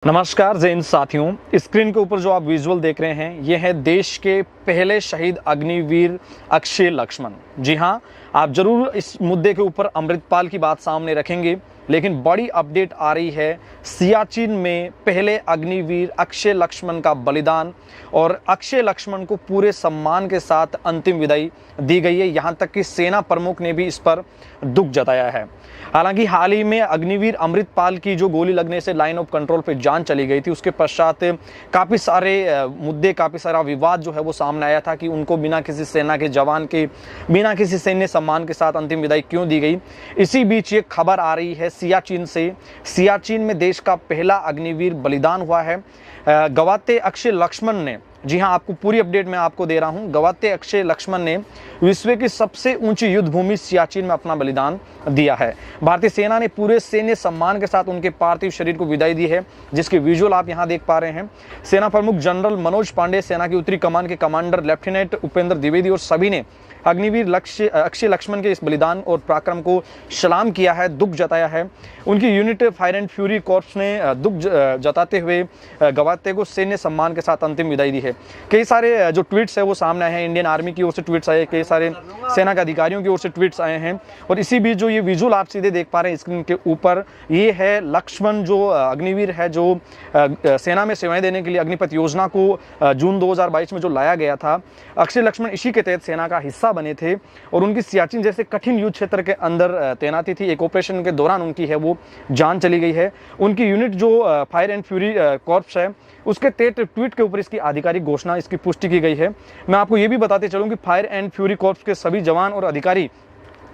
नमस्कार जय हिंद साथियों, स्क्रीन के ऊपर जो आप विजुअल देख रहे हैं ये है देश के पहले शहीद अग्निवीर अक्षय लक्ष्मण। जी हाँ, आप जरूर इस मुद्दे के ऊपर अमृतपाल की बात सामने रखेंगे, लेकिन बड़ी अपडेट आ रही है। सियाचिन में पहले अग्निवीर अक्षय लक्ष्मण का बलिदान और अक्षय लक्ष्मण को पूरे सम्मान के साथ अंतिम विदाई दी गई है। यहाँ तक कि सेना प्रमुख ने भी इस पर दुख जताया है। हालांकि हाल ही में अग्निवीर अमृतपाल की जो गोली लगने से लाइन ऑफ कंट्रोल पे जान चली गई थी, उसके पश्चात काफ़ी सारे मुद्दे, काफ़ी सारा विवाद जो है वो सामने आया था कि उनको बिना किसी सेना के जवान के, बिना किसी सैन्य सम्मान के साथ अंतिम विदाई क्यों दी गई। इसी बीच ये खबर आ रही है सियाचिन से। सियाचिन में देश का पहला अग्निवीर बलिदान हुआ है। गवाते अक्षय लक्ष्मण ने, जी हाँ, आपको पूरी अपडेट मैं आपको दे रहा हूं। गवाते अक्षय लक्ष्मण ने विश्व की सबसे ऊंची युद्ध भूमि सियाचिन में अपना बलिदान दिया है। भारतीय सेना ने पूरे सैन्य सम्मान के साथ उनके पार्थिव शरीर को विदाई दी है, जिसके विजुअल आप यहां देख पा रहे हैं। सेना प्रमुख जनरल मनोज पांडे, सेना की उत्तरी कमान के कमांडर लेफ्टिनेंट उपेंद्र द्विवेदी और सभी ने अग्निवीर अक्षय लक्ष्मण के इस बलिदान और पराक्रम को सलाम किया है, दुख जताया है। उनकी unit fire and fury corps ने दुख जताते हुए गवाते को सैन्य सम्मान के साथ अंतिम विदाई दी है। कई सारे जो ट्वीट्स है वो सामने आए हैं। इंडियन आर्मी की ओर से ट्वीट्स आए, कई सारे सेना के अधिकारियों की ओर से ट्वीट्स आए हैं। और इसी बीच जो ये विजुअल आप सीधे देख पा रहे हैं स्क्रीन के ऊपर, ये है लक्ष्मण जो अग्निवीर है, जो सेना में सेवाएं देने के लिए अग्निपथ योजना को जून 2022 में जो लाया गया था। अक्षय लक्ष्मण इसी के तहत सेना का हिस्सा बने थे और उनकी सियाचिन जैसे कठिन युद्ध क्षेत्र के अंदर तैनाती थी। एक ऑपरेशन के दौरान उनकी है वो जान चली गई है। उनकी यूनिट जो फायर एंड फ्यूरी कॉर्प्स है, उसके तहत ट्वीट के ऊपर इसकी आधिकारिक घोषणा, इसकी पुष्टि की गई है। मैं आपको ये भी बताते चलूं कि फायर एंड फ्यूरी कॉर्प्स के सभी जवान और अधिकारी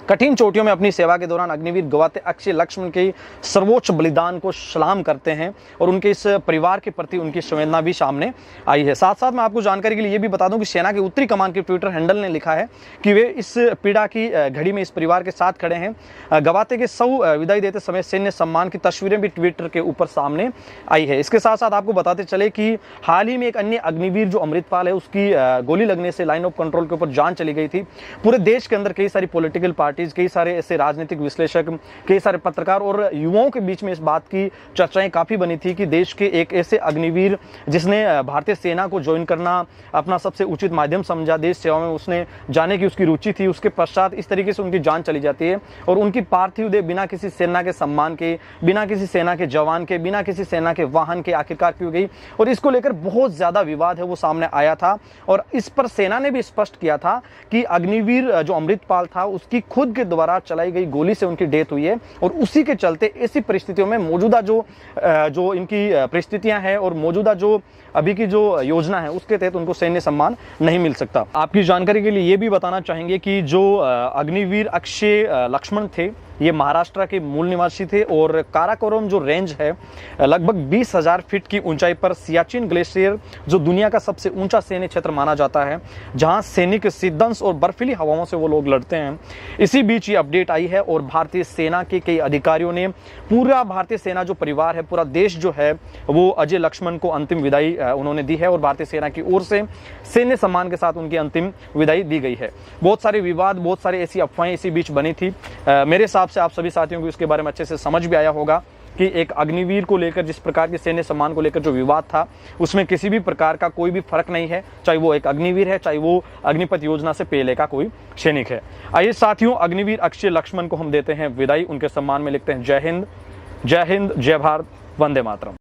कठिन चोटियों में अपनी सेवा के दौरान अग्निवीर गवाते अक्षय लक्ष्मण के सर्वोच्च बलिदान को सलाम करते हैं और उनके इस परिवार के प्रति उनकी संवेदना भी सामने आई है। साथ साथ मैं आपको जानकारी के लिए ये भी बता दूं कि सेना के उत्तरी कमान के ट्विटर हैंडल ने लिखा है कि वे इस पीड़ा की घड़ी में इस परिवार के साथ खड़े हैं। गवाते के विदाई देते समय सैन्य सम्मान की तस्वीरें भी ट्विटर के ऊपर सामने आई है। इसके साथ साथ आपको बताते चले कि हाल ही में एक अन्य अग्निवीर जो अमृतपाल है, उसकी गोली लगने से लाइन ऑफ कंट्रोल के ऊपर जान चली गई थी। पूरे देश के अंदर कई सारी पॉलिटिकल पार्टी, कई सारे ऐसे राजनीतिक विश्लेषक, कई सारे पत्रकार और युवाओं के बीच में इस बात की चर्चाएं काफी बनी थी कि देश के एक ऐसे अग्निवीर जिसने भारतीय सेना को ज्वाइन करना अपना सबसे उचित माध्यम समझा, देश सेवा में उसने जाने की उसकी रुचि थी, उसके पश्चात इस तरीके से उनकी जान चली जाती है और उनकी पार्थिव देह बिना किसी सेना के सम्मान के, बिना किसी सेना के जवान के, बिना किसी सेना के वाहन के आखिरकार की गई। और इसको लेकर बहुत ज्यादा विवाद है वो सामने आया था और इस पर सेना ने भी स्पष्ट किया था कि अग्निवीर जो अमृतपाल था उसकी खुद के द्वारा चलाई गई गोली से उनकी डेथ हुई है और उसी के चलते ऐसी परिस्थितियों में मौजूदा जो इनकी परिस्थितियां हैं और मौजूदा जो अभी की जो योजना है उसके तहत उनको सैन्य सम्मान नहीं मिल सकता। आपकी जानकारी के लिए ये भी बताना चाहेंगे कि जो अग्निवीर अक्षय लक्ष्मण थे, ये महाराष्ट्र के मूल निवासी थे और काराकोरम जो रेंज है, लगभग 20,000 फीट की ऊंचाई पर सियाचिन ग्लेशियर जो दुनिया का सबसे ऊंचा सैन्य क्षेत्र माना जाता है, जहां सैनिक शीतदंश और बर्फीली हवाओं से वो लोग लड़ते हैं। इसी बीच ये अपडेट आई है और भारतीय सेना के कई अधिकारियों ने, पूरा भारतीय सेना जो परिवार है, पूरा देश जो है, वो अजय लक्ष्मण को अंतिम विदाई उन्होंने दी है और भारतीय सेना की ओर से सैन्य सम्मान के साथ उनकी अंतिम विदाई दी गई है। बहुत सारे विवाद, बहुत सारी ऐसी अफवाहें इसी बीच बनी थी। मेरे हिसाब से आप सभी साथियों को इसके बारे में अच्छे से समझ भी आया होगा कि एक अग्निवीर को लेकर जिस प्रकार के सैन्य सम्मान को लेकर जो विवाद था, उसमें किसी भी प्रकार का कोई भी फर्क नहीं है, चाहे वो एक अग्निवीर है, चाहे वो अग्निपथ योजना से पहले का कोई सैनिक है। आइए साथियों, अग्निवीर अक्षय लक्ष्मण को हम देते हैं विदाई। उनके सम्मान में लिखते हैं जय हिंद, जय हिंद, जय भारत, वंदे मातरम।